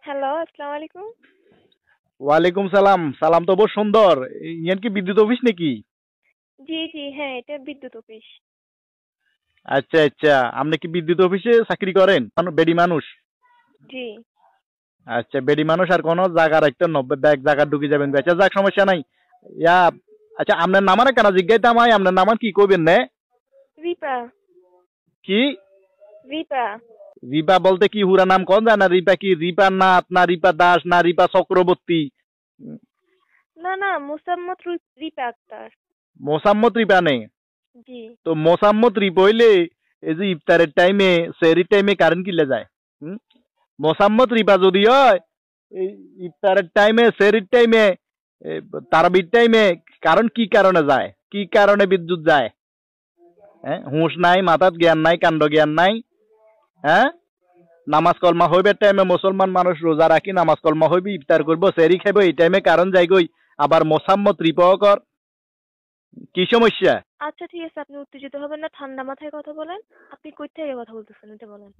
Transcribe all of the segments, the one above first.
Hello, আসসালামু আলাইকুম। ওয়ালাইকুম সালাম। সালাম তো বহু সুন্দর। ইয়ান কি বিদ্যুৎ অফিস নাকি? জি, জি, হ্যাঁ, এটা বিদ্যুৎ অফিস। আচ্ছা আচ্ছা, আপনি কি বিদ্যুৎ অফিসে চাকরি করেন? বেডি মানুষ। জি। আচ্ছা, বেডি মানুষ আর কোনো জায়গা রাখতে নব্বই ব্যাগ জায়গা ঢুকে যাবেন। আচ্ছা যাক, সমস্যা নাই। ইয়া, আচ্ছা আপনার নামার কেন জিজ্ঞাইতাম হয়, আপনার নামান কি কইবেন না? রিপা, কি রিপা। রিপা বলতে কি হুরা নাম কোন জানা? রিপা কি রিপা নাথ না রিপা দাস না রিপা চক্রবর্তী? না, না, মোসাম্মত রিপা আক্তার। মোসাম্মত রিপা নেই। জি। তো মোসাম্মত রিপা হইলে এই যে ইফতারের টাইমে সেহরির টাইমে কারেন্ট কিলে যায়। হুম? মোসাম্মত রিপা যদি হয় এই ইফতারের টাইমে সেহরির টাইমে তারাবির টাইমে কারণ কি কারণে যায়, কি কারণে বিদ্যুৎ যায়? হ্যাঁ, হুঁশ নাই, মাথাত জ্ঞান নাই, কাণ্ড জ্ঞান নাই। হ্যাঁ, নামাজ কলমা হইবে টাইমে মুসলমান মানুষ রোজা রাখি নামাজ কলমা হইবে ইফতার করবো সেহরি খাইব, এই টাইমে কারণ যাইগই আবার মোসাম্মত রিপাও কর। কি সমস্যা? আচ্ছা, ঠিক আছে, আপনি উত্তেজিত হবেন না, ঠান্ডা মাথায় কথা বলেন। আপনি কই থেকে কথা বলতেছেন এটা বলেন।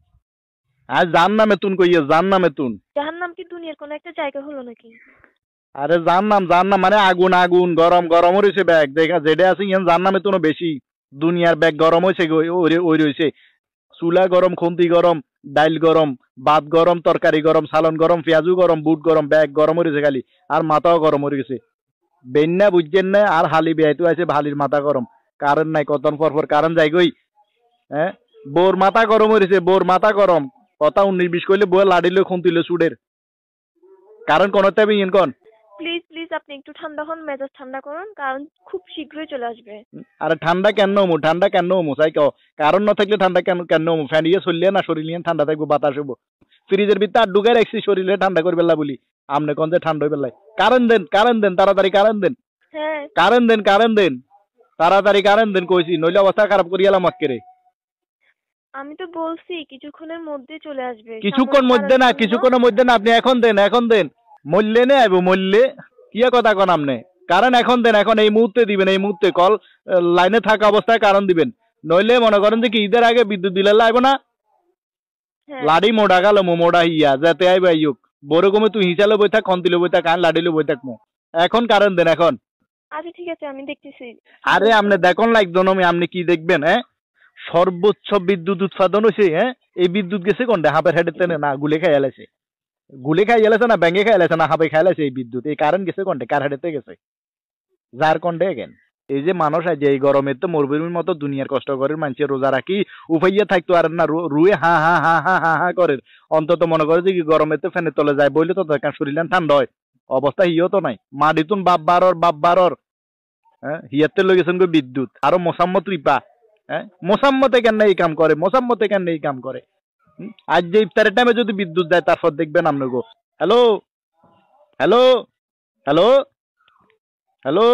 আর জান নামে তুন কইয়ে জান নামে তুন। জাহান্নাম কি দুনিয়ার কোনো একটা জায়গা হলো নাকি? আরে জান নাম মানে আগুন আগুন গরম গরম হয়েছে ব্যাগ দেখা যেটা আছে ইয়ান জান নামে তুনো বেশি। দুনিয়ার ব্যাগ গরম হয়েছে ওই রয়েছে। চুলা গরম, খুন্তি গরম, ডাইল গরম, ভাত গরম, তরকারি গরম, সালন গরম, পেঁয়াজু গরম, বুট গরম, ব্যাগ গরম হয়েছে খালি। আর মাথাও গরম হয়ে গেছে। বেন্যা বুঝছেন না, আর হালি বেয়াইতো আছে হালির মাথা গরম। কারেন্ট নাই, কতন পর কারেন্ট যাই গই। হ্যাঁ, বোর মাথা গরম হয়েছে, বোর মাথা গরম। কথা 19-20 কইলে বউ লাড়িলে খুন্তিলে চুডের। কারেন্ট কোন তেমন ইন কোন। প্লিজ, প্লিজ, আপনি একটু ঠান্ডা হন, মেজাজ ঠান্ডা করুন, কারণ খুব শীঘ্রই চলে আসবে। আরে ঠান্ডা কেন হমু, ঠান্ডা কেন হমু চাই কও। কারণ না থাকলে ঠান্ডা কেন কেন হমু? ফ্যান ইয়ে চললে না শরীর নিয়ে ঠান্ডা থাকবো, বাতাস হবো। ফ্রিজের ভিতরে আর ঢুকে রাখছি শরীরে ঠান্ডা করে বেলা বলি। আমনে কোন যে ঠান্ডা হয়ে বেলায়। কারেন্ট দেন তাড়াতাড়ি কারেন্ট দেন। হ্যাঁ। কারেন্ট দেন তাড়াতাড়ি কারেন্ট দেন কইছি, নইলে অবস্থা খারাপ করিয়া এলাম আজকে। আমি তো বলছি কিছুক্ষণের মধ্যে চলে আসবে, কিছুক্ষণ সাময়িক মধ্যে কারণের না, জন্য। কিছুক্ষণের মধ্যে না, আপনি এখন দেন এখন দেন। মরলে নে আইব মরলে। কি কথা কন আপনি? কারণ এখন দেন, এখন এই মুহূর্তে দিবেন, এই মুহূর্তে কল লাইনে থাকা অবস্থায় কারণ দিবেন। নইলে মনে করেন যে কি ঈদের আগে বিদ্যুৎ দিলে আইব না। হ্যাঁ। লাড়ি মোড়া গেল মোড়া হিয়া যাতে আইব আইয়ুক। বড় কমে তুই হিসালে বই থাক, কন্তিলে বই থাক, কান লাড়িলে বই থাক মো। এখন কারণ দেন এখন। আচ্ছা, ঠিক আছে, আমি দেখতেছি কি আরে বলছে। আপনি দেখুন লাগতো না, আপনি কি দেখবেন? হ্যাঁ, সর্বোচ্চ বিদ্যুৎ উৎপাদন হয়েছে। হ্যাঁ, এই বিদ্যুৎ গেছে কোনটা? হাঁপের হেডের তেনে না গুলে খাই এলাছে। গুলি খাই গেলেছে না ব্যাঙ্গে খাই গেলেছে না হাবে খাই গেছে এই বিদ্যুৎ। এই কারেন্ট গেছে কোনটা? কার হেডেতে গেছে? যার কোনটা গেন। এই যে মানুষ আছে এই গরমে তো মরুভূমির মতো দুনিয়ার কষ্ট করে মানুষের রোজা রাখি উপাইয়া থাকতো আর না, রুয়ে হা হা হা হা হা হা করে। অন্তত মনে করে যে কি গরমে তো ফ্যানের তলে যায় বইলে তো দরকার শরীর ঠান্ডা হয়। অবস্থা হিও তো নাই। মাটিতুন বাপ বারর। হ্যাঁ, হিয়াতে লই গেছেন গো বিদ্যুৎ। আরো মোসাম্মত রিপা। হ্যাঁ, মোসাম্মতে কেন এই কাম করে, মোসাম্মতে কেন এই কাম করে? আজ যে ইফতারের টাইমে যদি বিদ্যুৎ যায় তারপর দেখবেন আপনি গো। Hello hello hello hello